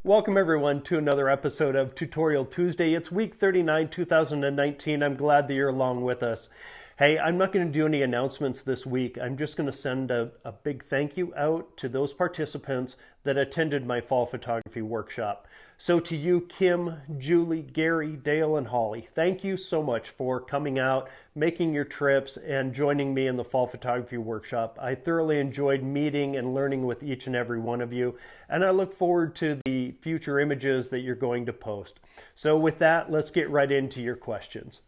Welcome everyone to another episode of Tutorial Tuesday. It's week 39, 2019. I'm glad that you're along with us. Hey, I'm not going to do any announcements this week. I'm just going to send a big thank you out to those participants that attended my fall photography workshop. So to you, Kim, Julie, Gary, Dale, and Holly, thank you so much for coming out, making your trips, and joining me in the fall photography workshop. I thoroughly enjoyed meeting and learning with each and every one of you, and I look forward to the future images that you're going to post. So with that, let's get right into your questions.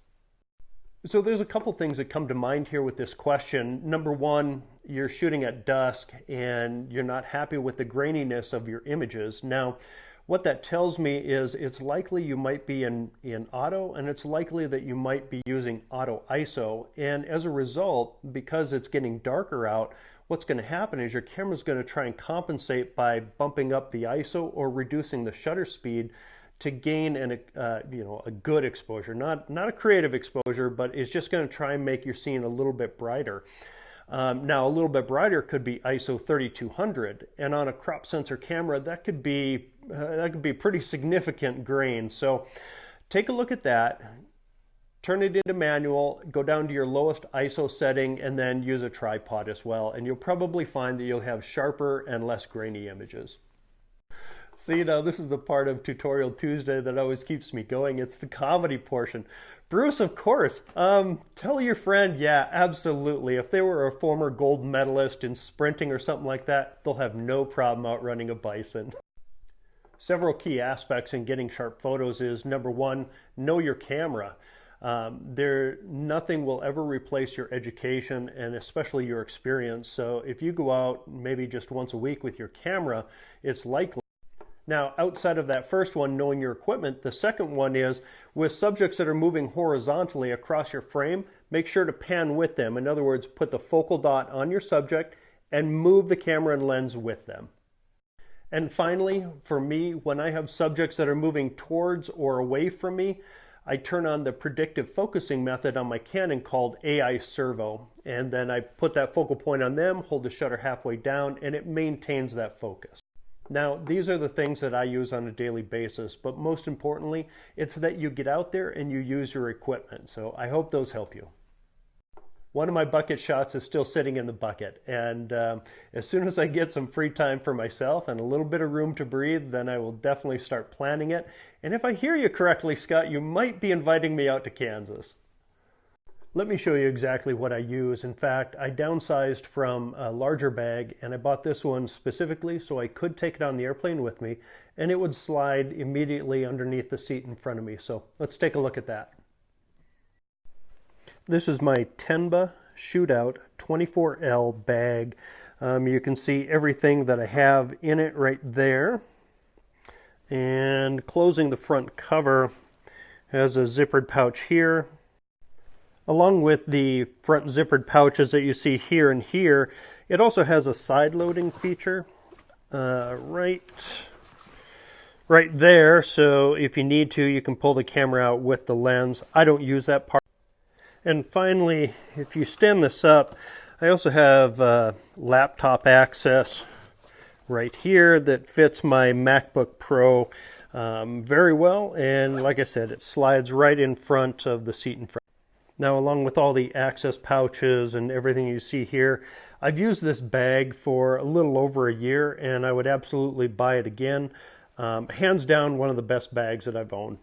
So there's a couple things that come to mind here with this question. Number one, you're shooting at dusk and you're not happy with the graininess of your images. Now, what that tells me is it's likely you might be in auto, and it's likely that you might be using auto ISO. And as a result, because it's getting darker out, what's going to happen is your camera's going to try and compensate by bumping up the ISO or reducing the shutter speed to gain a good exposure, not a creative exposure, but it's just going to try and make your scene a little bit brighter. Now, a little bit brighter could be ISO 3200, and on a crop sensor camera, that could be pretty significant grain. So take a look at that, turn it into manual, go down to your lowest ISO setting, and then use a tripod as well, and you'll probably find that you'll have sharper and less grainy images. So, this is the part of Tutorial Tuesday that always keeps me going. It's the comedy portion. Bruce, of course. Tell your friend, yeah, absolutely. If they were a former gold medalist in sprinting or something like that, they'll have no problem outrunning a bison. Several key aspects in getting sharp photos is, number one, know your camera. Nothing will ever replace your education and especially your experience. So if you go out maybe just once a week with your camera, it's likely. Now, outside of that first one, knowing your equipment, the second one is with subjects that are moving horizontally across your frame, make sure to pan with them. In other words, put the focal dot on your subject and move the camera and lens with them. And finally, for me, when I have subjects that are moving towards or away from me, I turn on the predictive focusing method on my Canon called AI Servo. And then I put that focal point on them, hold the shutter halfway down, and it maintains that focus. Now, these are the things that I use on a daily basis, but most importantly, it's that you get out there and you use your equipment. So I hope those help you. One of my bucket shots is still sitting in the bucket, and as soon as I get some free time for myself and a little bit of room to breathe, then I will definitely start planning it. And if I hear you correctly, Scott, you might be inviting me out to Kansas. Let me show you exactly what I use. In fact, I downsized from a larger bag, and I bought this one specifically so I could take it on the airplane with me, and it would slide immediately underneath the seat in front of me. So let's take a look at that. This is my Tenba Shootout 24L bag. You can see everything that I have in it right there. And closing the front cover has a zippered pouch here. Along with the front zippered pouches that you see here and here, it also has a side loading feature right there. So if you need to, you can pull the camera out with the lens. I don't use that part. And finally, if you stand this up, I also have laptop access right here that fits my MacBook Pro very well. And like I said, it slides right in front of the seat in front. Now, along with all the access pouches and everything you see here, I've used this bag for a little over a year, and I would absolutely buy it again. Hands down, one of the best bags that I've owned.